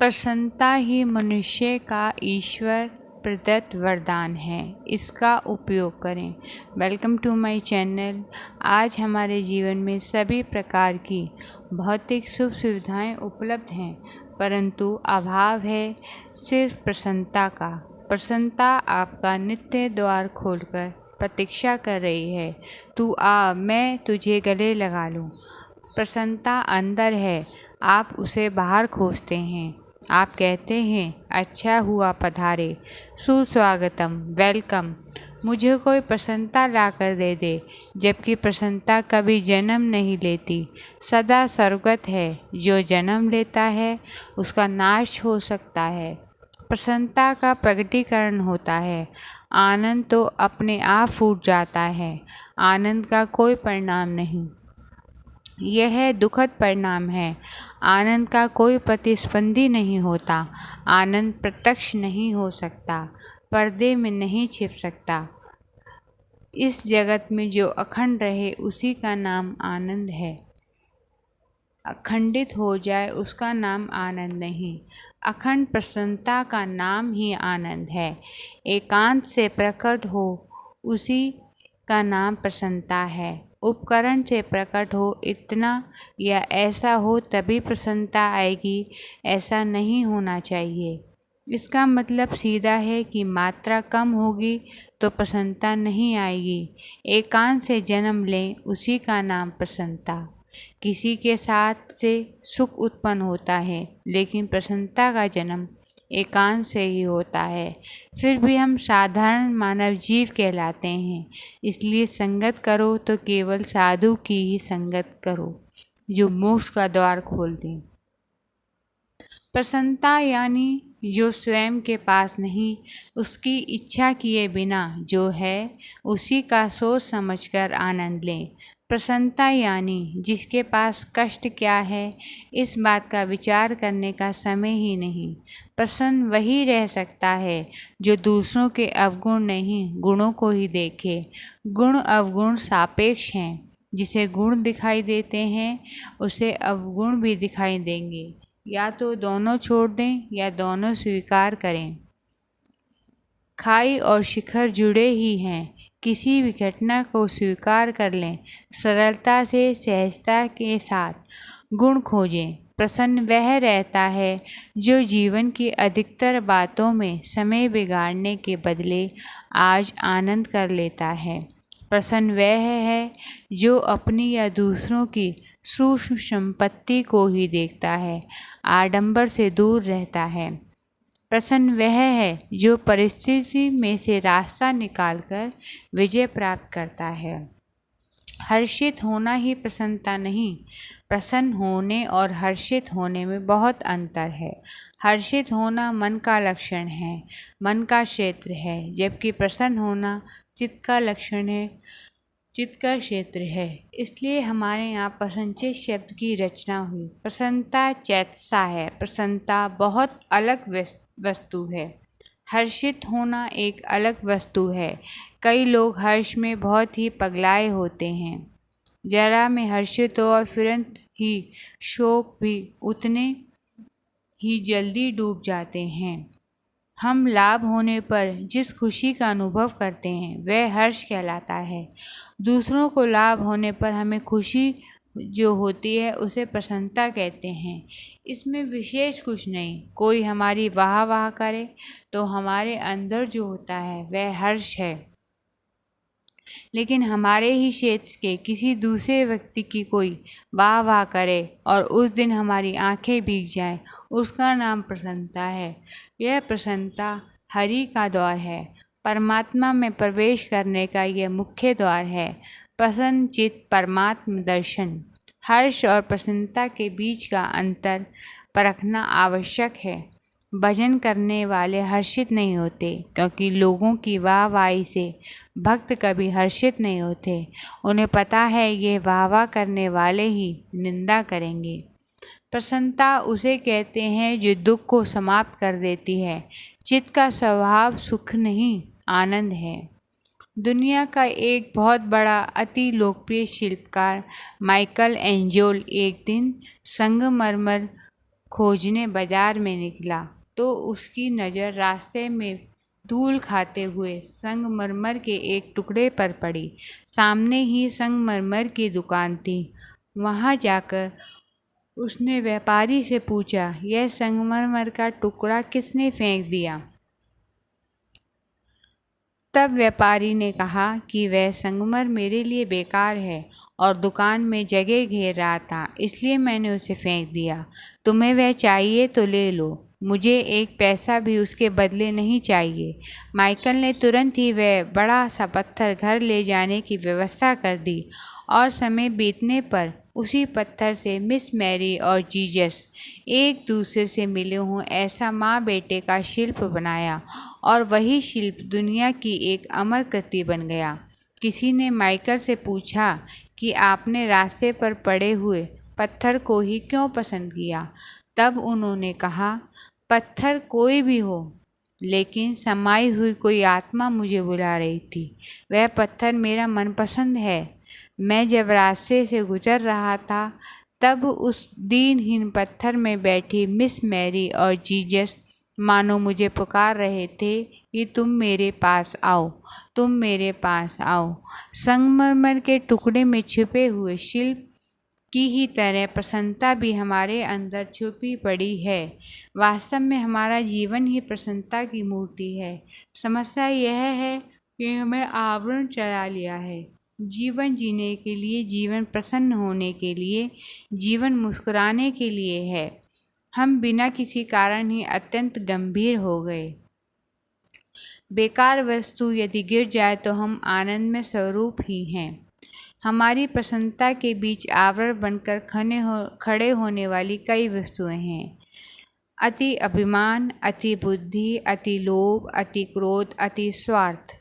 प्रसन्नता ही मनुष्य का ईश्वर प्रदत्त वरदान है। इसका उपयोग करें। Welcome to my channel. आज हमारे जीवन में सभी प्रकार की भौतिक सुख सुविधाएं उपलब्ध हैं, परंतु अभाव है सिर्फ प्रसन्नता का। प्रसन्नता आपका नित्य द्वार खोलकर प्रतीक्षा कर रही है। तू आ, मैं तुझे गले लगा लूं। प्रसन्नता अंदर है, आप उसे बाहर खोजते हैं। आप कहते हैं, अच्छा हुआ पधारे, सुस्वागतम, वेलकम। मुझे कोई प्रसन्नता ला कर दे दे, जबकि प्रसन्नता कभी जन्म नहीं लेती, सदा सर्वगत है। जो जन्म लेता है उसका नाश हो सकता है। प्रसन्नता का प्रकटीकरण होता है। आनंद तो अपने आप फूट जाता है। आनंद का कोई परिणाम नहीं, यह दुखद परिणाम है। आनंद का कोई प्रतिस्पंदी नहीं होता। आनंद प्रत्यक्ष नहीं हो सकता, पर्दे में नहीं छिप सकता। इस जगत में जो अखंड रहे उसी का नाम आनंद है। अखंडित हो जाए उसका नाम आनंद नहीं। अखंड प्रसन्नता का नाम ही आनंद है। एकांत से प्रकट हो उसी का नाम प्रसन्नता है। उपकरण से प्रकट हो इतना या ऐसा हो तभी प्रसन्नता आएगी, ऐसा नहीं होना चाहिए। इसका मतलब सीधा है कि मात्रा कम होगी तो प्रसन्नता नहीं आएगी। एकांत से जन्म लें उसी का नाम प्रसन्नता। किसी के साथ से सुख उत्पन्न होता है, लेकिन प्रसन्नता का जन्म एकांत से ही होता है। फिर भी हम साधारण मानव जीव कहलाते हैं, इसलिए संगत करो तो केवल साधु की ही संगत करो, जो मोक्ष का द्वार खोल दें। प्रसन्नता यानी जो स्वयं के पास नहीं, उसकी इच्छा किए बिना जो है उसी का सोच समझकर आनंद लें। प्रसन्नता यानी जिसके पास कष्ट क्या है इस बात का विचार करने का समय ही नहीं। प्रसन्न वही रह सकता है जो दूसरों के अवगुण नहीं, गुणों को ही देखे। गुण अवगुण सापेक्ष हैं। जिसे गुण दिखाई देते हैं उसे अवगुण भी दिखाई देंगे। या तो दोनों छोड़ दें या दोनों स्वीकार करें। खाई और शिखर जुड़े ही हैं। किसी भी घटना को स्वीकार कर लें, सरलता से, सहजता के साथ। गुण खोजें। प्रसन्न वह रहता है जो जीवन की अधिकतर बातों में समय बिगाड़ने के बदले आज आनंद कर लेता है। प्रसन्न वह है जो अपनी या दूसरों की सूक्ष्म संपत्ति को ही देखता है, आडंबर से दूर रहता है। प्रसन्न वह है जो परिस्थिति में से रास्ता निकालकर विजय प्राप्त करता है। हर्षित होना ही प्रसन्नता नहीं। प्रसन्न होने और हर्षित होने में बहुत अंतर है। हर्षित होना मन का लक्षण है, मन का क्षेत्र है, जबकि प्रसन्न होना चित्त का लक्षण है, चित्त का क्षेत्र है। इसलिए हमारे यहाँ प्रसन्नचित्त शब्द की रचना हुई। प्रसन्नता चैतसा है। प्रसन्नता बहुत अलग वस्तु है। हर्षित होना एक अलग वस्तु है। कई लोग हर्ष में बहुत ही पगलाए होते हैं। जरा में हर्षित हो और तुरंत ही शोक भी उतने ही जल्दी डूब जाते हैं। हम लाभ होने पर जिस खुशी का अनुभव करते हैं वह हर्ष कहलाता है। दूसरों को लाभ होने पर हमें खुशी जो होती है उसे प्रसन्नता कहते हैं। इसमें विशेष कुछ नहीं। कोई हमारी वाह वाह करे तो हमारे अंदर जो होता है वह हर्ष है। लेकिन हमारे ही क्षेत्र के किसी दूसरे व्यक्ति की कोई वाह वाह करे और उस दिन हमारी आंखें भीग जाएं, उसका नाम प्रसन्नता है। यह प्रसन्नता हरि का द्वार है। परमात्मा में प्रवेश करने का यह मुख्य द्वार है। प्रसन्न चित्त परमात्म दर्शन। हर्ष और प्रसन्नता के बीच का अंतर परखना आवश्यक है। भजन करने वाले हर्षित नहीं होते, क्योंकि लोगों की वाहवाही से भक्त कभी हर्षित नहीं होते। उन्हें पता है ये वाह वाह करने वाले ही निंदा करेंगे। प्रसन्नता उसे कहते हैं जो दुख को समाप्त कर देती है। चित्त का स्वभाव सुख नहीं, आनंद है। दुनिया का एक बहुत बड़ा अति लोकप्रिय शिल्पकार माइकल एंजेलो एक दिन संगमरमर खोजने बाजार में निकला तो उसकी नज़र रास्ते में धूल खाते हुए संगमरमर के एक टुकड़े पर पड़ी। सामने ही संगमरमर की दुकान थी। वहां जाकर उसने व्यापारी से पूछा, यह संगमरमर का टुकड़ा किसने फेंक दिया? तब व्यापारी ने कहा कि वह संगमरमर मेरे लिए बेकार है और दुकान में जगह घेर रहा था, इसलिए मैंने उसे फेंक दिया। तुम्हें वह चाहिए तो ले लो, मुझे एक पैसा भी उसके बदले नहीं चाहिए। माइकल ने तुरंत ही वह बड़ा सा पत्थर घर ले जाने की व्यवस्था कर दी और समय बीतने पर उसी पत्थर से मिस मैरी और जीसस एक दूसरे से मिले हों ऐसा माँ बेटे का शिल्प बनाया और वही शिल्प दुनिया की एक अमर कृति बन गया। किसी ने माइकल से पूछा कि आपने रास्ते पर पड़े हुए पत्थर को ही क्यों पसंद किया? तब उन्होंने कहा, पत्थर कोई भी हो, लेकिन समाई हुई कोई आत्मा मुझे बुला रही थी। वह पत्थर मेरा मनपसंद है। मैं जब रास्ते से गुजर रहा था तब उस दीनहीन पत्थर में बैठी मिस मैरी और जीसस मानो मुझे पुकार रहे थे कि तुम मेरे पास आओ, तुम मेरे पास आओ। संगमरमर के टुकड़े में छिपे हुए शिल्प की ही तरह प्रसन्नता भी हमारे अंदर छुपी पड़ी है। वास्तव में हमारा जीवन ही प्रसन्नता की मूर्ति है। समस्या यह है कि हमें आवरण चढ़ा लिया है। जीवन जीने के लिए, जीवन प्रसन्न होने के लिए, जीवन मुस्कुराने के लिए है। हम बिना किसी कारण ही अत्यंत गंभीर हो गए। बेकार वस्तु यदि गिर जाए तो हम आनंद में स्वरूप ही हैं। हमारी प्रसन्नता के बीच आवरण बनकर खड़े होने वाली कई वस्तुएं हैं। अति अभिमान, अति बुद्धि, अति लोभ, अति क्रोध, अति स्वार्थ।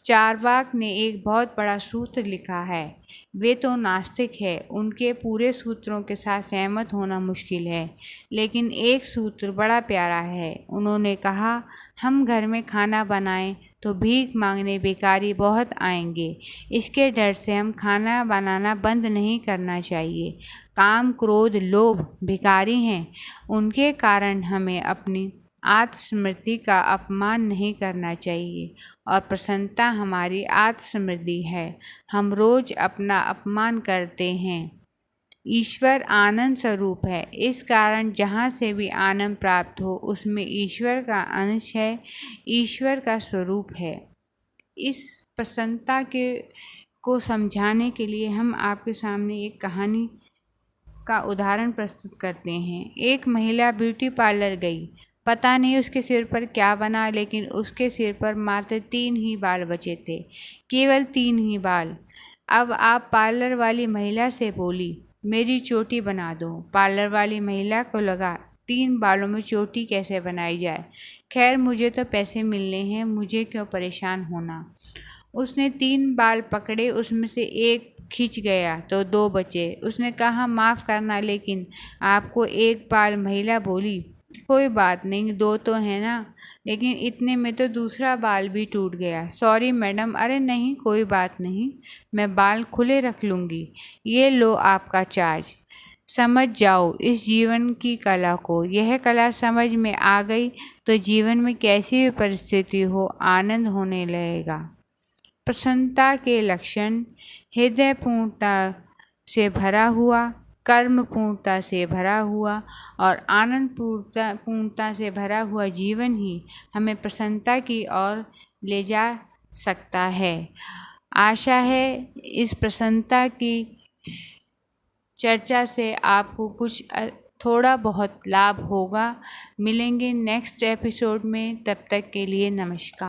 चार्वाक ने एक बहुत बड़ा सूत्र लिखा है। वे तो नास्तिक है, उनके पूरे सूत्रों के साथ सहमत होना मुश्किल है, लेकिन एक सूत्र बड़ा प्यारा है। उन्होंने कहा, हम घर में खाना बनाएं तो भीख मांगने भिखारी बहुत आएंगे। इसके डर से हम खाना बनाना बंद नहीं करना चाहिए। काम, क्रोध, लोभ भिखारी हैं। उनके कारण हमें अपनी आत्मस्मृति का अपमान नहीं करना चाहिए और प्रसन्नता हमारी आत्मस्मृति है। हम रोज अपना अपमान करते हैं। ईश्वर आनंद स्वरूप है, इस कारण जहाँ से भी आनंद प्राप्त हो उसमें ईश्वर का अंश है, ईश्वर का स्वरूप है। इस प्रसन्नता को समझाने के लिए हम आपके सामने एक कहानी का उदाहरण प्रस्तुत करते हैं। एक महिला ब्यूटी पार्लर गई। पता नहीं उसके सिर पर क्या बना, लेकिन उसके सिर पर मात्र 3 ही बाल बचे थे, केवल 3 ही बाल। अब आप पार्लर वाली महिला से बोली, मेरी चोटी बना दो। पार्लर वाली महिला को लगा 3 बालों में चोटी कैसे बनाई जाए। खैर, मुझे तो पैसे मिलने हैं, मुझे क्यों परेशान होना। उसने 3 बाल पकड़े, उसमें से एक खिंच गया तो 2 बचे। उसने कहा, माफ़ करना, लेकिन आपको 1 बाल। महिला बोली, कोई बात नहीं, 2 तो है ना, लेकिन इतने में तो दूसरा बाल भी टूट गया। Sorry madam. अरे नहीं, कोई बात नहीं, मैं बाल खुले रख लूँगी। ये लो आपका चार्ज। समझ जाओ इस जीवन की कला को। यह कला समझ में आ गई तो जीवन में कैसी भी परिस्थिति हो, आनंद होने लगेगा। प्रसन्नता के लक्षण: हृदय पूर्णता से भरा हुआ, कर्म पूर्णता से भरा हुआ और आनंद पूर्णता से भरा हुआ जीवन ही हमें प्रसन्नता की ओर ले जा सकता है। आशा है इस प्रसन्नता की चर्चा से आपको कुछ थोड़ा बहुत लाभ होगा। मिलेंगे नेक्स्ट एपिसोड में, तब तक के लिए नमस्कार।